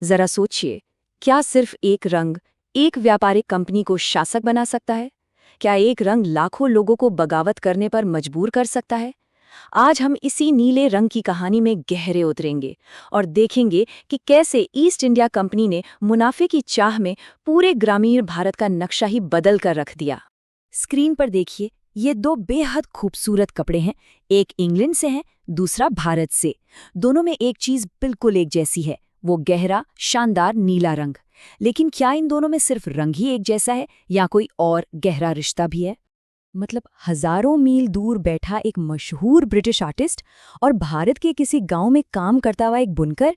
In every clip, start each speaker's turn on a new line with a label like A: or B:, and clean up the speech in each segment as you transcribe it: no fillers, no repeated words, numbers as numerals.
A: जरा सोचिए, क्या सिर्फ एक रंग एक व्यापारिक कंपनी को शासक बना सकता है? क्या एक रंग लाखों लोगों को बगावत करने पर मजबूर कर सकता है? आज हम इसी नीले रंग की कहानी में गहरे उतरेंगे और देखेंगे कि कैसे ईस्ट इंडिया कंपनी ने मुनाफे की चाह में पूरे ग्रामीण भारत का नक्शा ही बदल कर रख दिया। स्क्रीन पर देखिए, ये दो बेहद खूबसूरत कपड़े हैं। एक इंग्लैंड से है, दूसरा भारत से। दोनों में एक चीज बिल्कुल एक जैसी है, वो गहरा शानदार नीला रंग। लेकिन क्या इन दोनों में सिर्फ रंग ही एक जैसा है या कोई और गहरा रिश्ता भी है? मतलब हजारों मील दूर बैठा एक मशहूर ब्रिटिश आर्टिस्ट और भारत के किसी गांव में काम करता हुआ एक बुनकर,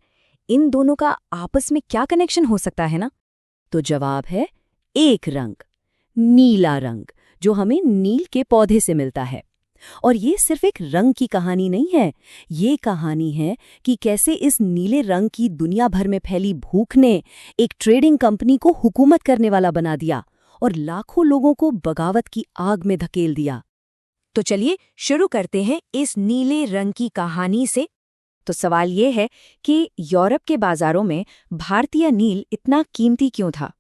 A: इन दोनों का आपस में क्या कनेक्शन हो सकता है ना? तो जवाब है एक रंग, नीला रंग, जो हमें नील के पौधे से मिलता है। और ये सिर्फ एक रंग की कहानी नहीं है, ये कहानी है कि कैसे इस नीले रंग की दुनिया भर में फैली भूख ने एक ट्रेडिंग कंपनी को हुकूमत करने वाला बना दिया और लाखों लोगों को बगावत की आग में धकेल दिया। तो चलिए शुरू करते हैं इस नीले रंग की कहानी से। तो सवाल ये है कि यूरोप के बाजारों में भारतीय नील इतना कीमती क्यों था?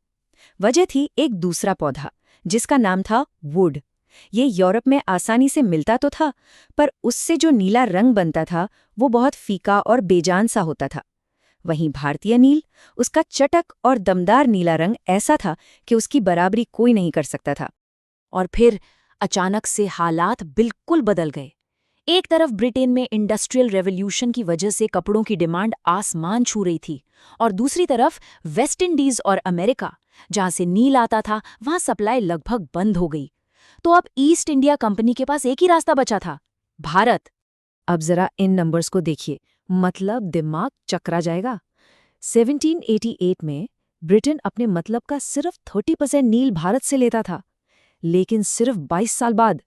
A: वजह थी एक दूसरा पौधा जिसका नाम था वुड। ये यूरोप में आसानी से मिलता तो था, पर उससे जो नीला रंग बनता था वो बहुत फीका और बेजान सा होता था। वहीं भारतीय नील, उसका चटक और दमदार नीला रंग ऐसा था कि उसकी बराबरी कोई नहीं कर सकता था। और फिर अचानक से हालात बिल्कुल बदल गए। एक तरफ ब्रिटेन में इंडस्ट्रियल रेवोल्यूशन की वजह से कपड़ों की डिमांड आसमान छू रही थी, और दूसरी तरफ वेस्ट इंडीज और अमेरिका, जहां से नील आता था, वहां सप्लाई लगभग बंद हो गई। तो अब ईस्ट इंडिया कंपनी के पास एक ही रास्ता बचा था, भारत। अब जरा इन नंबर्स को देखिए, मतलब दिमाग चकरा जाएगा। 1788 में ब्रिटेन अपने मतलब का सिर्फ 30% नील भारत से लेता था, लेकिन सिर्फ 22 साल बाद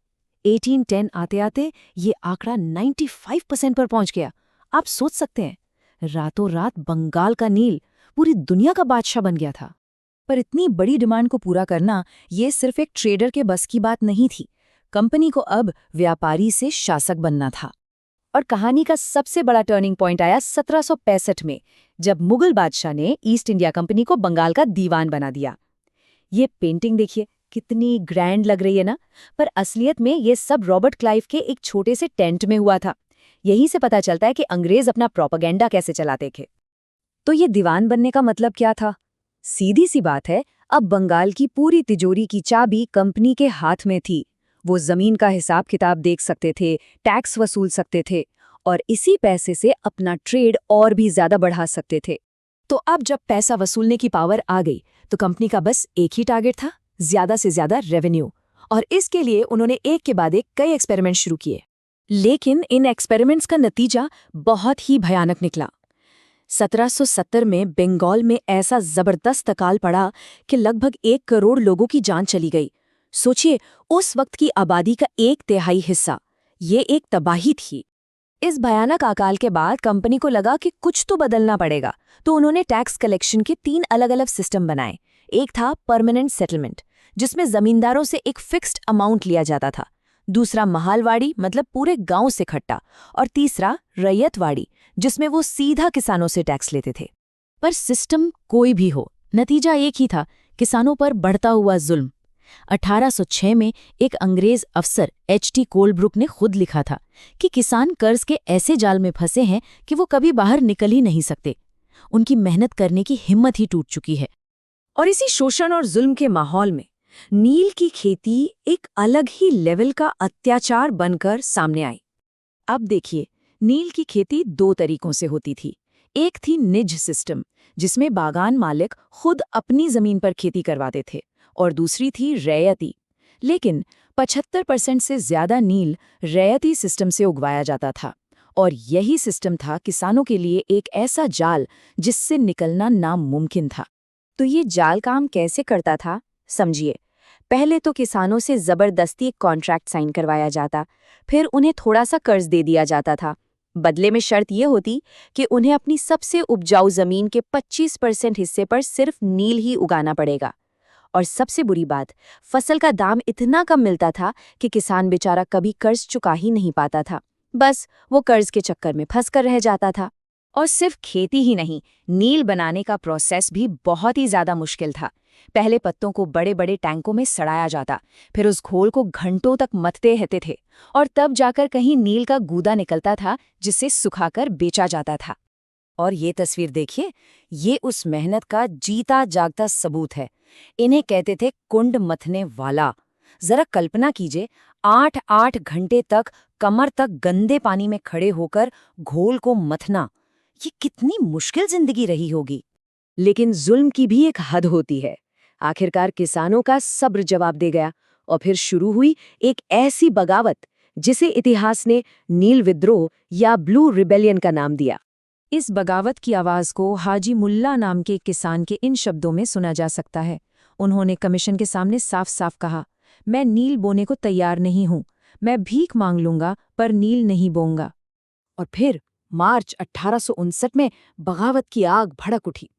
A: 1810 आते आते ये आंकड़ा 95% पर पहुंच गया। आप सोच सकते हैं, रातों रात बंगाल का नील पूरी दुनिया का बादशाह बन गया था। पर इतनी बड़ी डिमांड को पूरा करना ये सिर्फ एक ट्रेडर के बस की बात नहीं थी। कंपनी को अब व्यापारी से शासक बनना था। और कहानी का सबसे बड़ा टर्निंग पॉइंट आया 1765 में, जब मुगल बादशाह ने ईस्ट इंडिया कंपनी को बंगाल का दीवान बना दिया। ये पेंटिंग देखिए, कितनी ग्रैंड लग रही है ना? पर असलियत में ये सब रॉबर्ट क्लाइव के एक छोटे से टेंट में हुआ था। यहीं से पता चलता है कि अंग्रेज अपना प्रोपेगेंडा कैसे चलाते थे। तो ये दीवान बनने का मतलब क्या था? सीधी सी बात है, अब बंगाल की पूरी तिजोरी की चाबी कंपनी के हाथ में थी। वो जमीन का हिसाब किताब देख सकते थे, टैक्स वसूल सकते थे, और इसी पैसे से अपना ट्रेड और भी ज्यादा बढ़ा सकते थे। तो अब जब पैसा वसूलने की पावर आ गई, तो कंपनी का बस एक ही टारगेट था, ज्यादा से ज्यादा रेवेन्यू। और इसके लिए उन्होंने एक के बाद एक कई एक्सपेरिमेंट शुरू किए। लेकिन इन एक्सपेरिमेंट्स का नतीजा बहुत ही भयानक निकला। 1770 में बंगाल में ऐसा जबरदस्त अकाल पड़ा कि लगभग 1 करोड़ लोगों की जान चली गई। सोचिए, उस वक्त की आबादी का 1/3 हिस्सा। ये एक तबाही थी। इस भयानक अकाल के बाद कंपनी को लगा कि कुछ तो बदलना पड़ेगा, तो उन्होंने टैक्स कलेक्शन के 3 अलग-अलग सिस्टम बनाए। एक था परमानेंट सेटलमेंट, जिसमें जमींदारों से एक फिक्स्ड अमाउंट लिया जाता था। दूसरा महालवाड़ी, मतलब पूरे गांव से इकट्ठा। और तीसरा रैयतवाड़ी, जिसमें वो सीधा किसानों से टैक्स लेते थे। पर सिस्टम कोई भी हो, नतीजा एक ही था, किसानों पर बढ़ता हुआ जुल्म। 1806 में एक अंग्रेज अफसर H.T. कोलब्रुक ने खुद लिखा था कि किसान कर्ज के ऐसे जाल में फंसे हैं कि वो कभी बाहर निकल ही नहीं सकते। उनकी मेहनत करने की हिम्मत ही टूट चुकी है। और इसी शोषण और जुल्म के माहौल में नील की खेती एक अलग ही लेवल का अत्याचार बनकर सामने आई। अब देखिए, नील की खेती 2 तरीकों से होती थी। एक थी निज सिस्टम, जिसमें बागान मालिक खुद अपनी जमीन पर खेती करवाते थे, और दूसरी थी रैयती। लेकिन 75% से ज्यादा नील रैयती सिस्टम से उगवाया जाता था, और यही सिस्टम था किसानों के लिए एक ऐसा जाल जिससे निकलना नामुमकिन था। तो ये जाल काम कैसे करता था, समझिए। पहले तो किसानों से जबरदस्ती एक कॉन्ट्रैक्ट साइन करवाया जाता, फिर उन्हें थोड़ा सा कर्ज दे दिया जाता था। बदले में शर्त यह होती कि उन्हें अपनी सबसे उपजाऊ जमीन के 25% हिस्से पर सिर्फ नील ही उगाना पड़ेगा। और सबसे बुरी बात, फसल का दाम इतना कम मिलता था कि किसान बेचारा कभी कर्ज चुका ही नहीं पाता था। बस वो कर्ज के चक्कर में फंस कर रह जाता था। और सिर्फ खेती ही नहीं, नील बनाने का प्रोसेस भी बहुत ही ज्यादा मुश्किल था। पहले पत्तों को बड़े बड़े टैंकों में सड़ाया जाता, फिर उस घोल को घंटों तक मथते रहते थे, और तब जाकर कहीं नील का गूदा निकलता था जिसे सुखाकर बेचा जाता था। और ये तस्वीर देखिए, ये उस मेहनत का जीता जागता सबूत है। इन्हें कहते थे कुंड मथने वाला। जरा कल्पना कीजिए, 8-8 घंटे तक कमर तक गंदे पानी में खड़े होकर घोल को मथना। ये कितनी मुश्किल जिंदगी रही होगी। लेकिन जुल्म की भी एक हद होती है। आखिरकार किसानों का सब्र जवाब दे गया, और फिर शुरू हुई एक ऐसी बगावत जिसे इतिहास ने नील विद्रोह या ब्लू रिबेलियन का नाम दिया। इस बगावत की आवाज को हाजी मुल्ला नाम के किसान के इन शब्दों में सुना जा सकता है। उन्होंने कमीशन के सामने साफ साफ कहा, मैं नील बोने को तैयार नहीं हूं, मैं भीख मांग लूंगा पर नील नहीं बोऊंगा। और फिर मार्च 1859 में बगावत की आग भड़क उठी।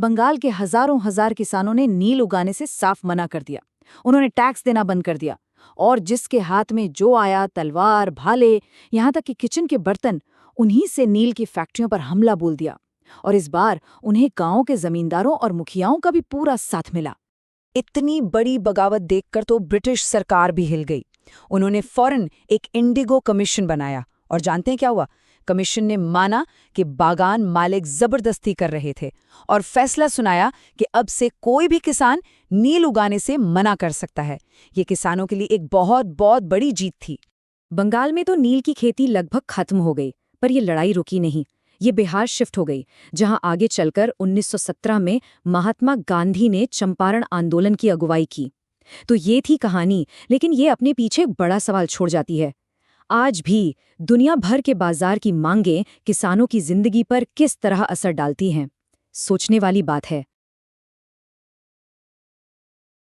A: बंगाल के हजारों हजार किसानों ने नील उगाने से साफ मना कर दिया। उन्होंने टैक्स देना बंद कर दिया, और जिसके हाथ में जो आया, तलवार, भाले, यहाँ तक कि किचन के बर्तन, उन्हीं से नील की फैक्ट्रियों पर हमला बोल दिया। और इस बार उन्हें गांव के जमींदारों और मुखियाओं का भी पूरा साथ मिला। इतनी बड़ी बगावत देखकर तो ब्रिटिश सरकार भी हिल गई। उन्होंने फौरन एक इंडिगो कमीशन बनाया, और जानते हैं क्या हुआ? कमीशन ने माना कि बागान मालिक जबरदस्ती कर रहे थे, और फैसला सुनाया कि अब से कोई भी किसान नील उगाने से मना कर सकता है। ये किसानों के लिए एक बहुत बहुत बड़ी जीत थी। बंगाल में तो नील की खेती लगभग खत्म हो गई, पर ये लड़ाई रुकी नहीं। ये बिहार शिफ्ट हो गई, जहां आगे चलकर 1917 में महात्मा गांधी ने चंपारण आंदोलन की अगुवाई की। तो ये थी कहानी, लेकिन ये अपने पीछे बड़ा सवाल छोड़ जाती है। आज भी दुनिया भर के बाजार की मांगें किसानों की जिंदगी पर किस तरह असर डालती हैं? सोचने वाली बात है।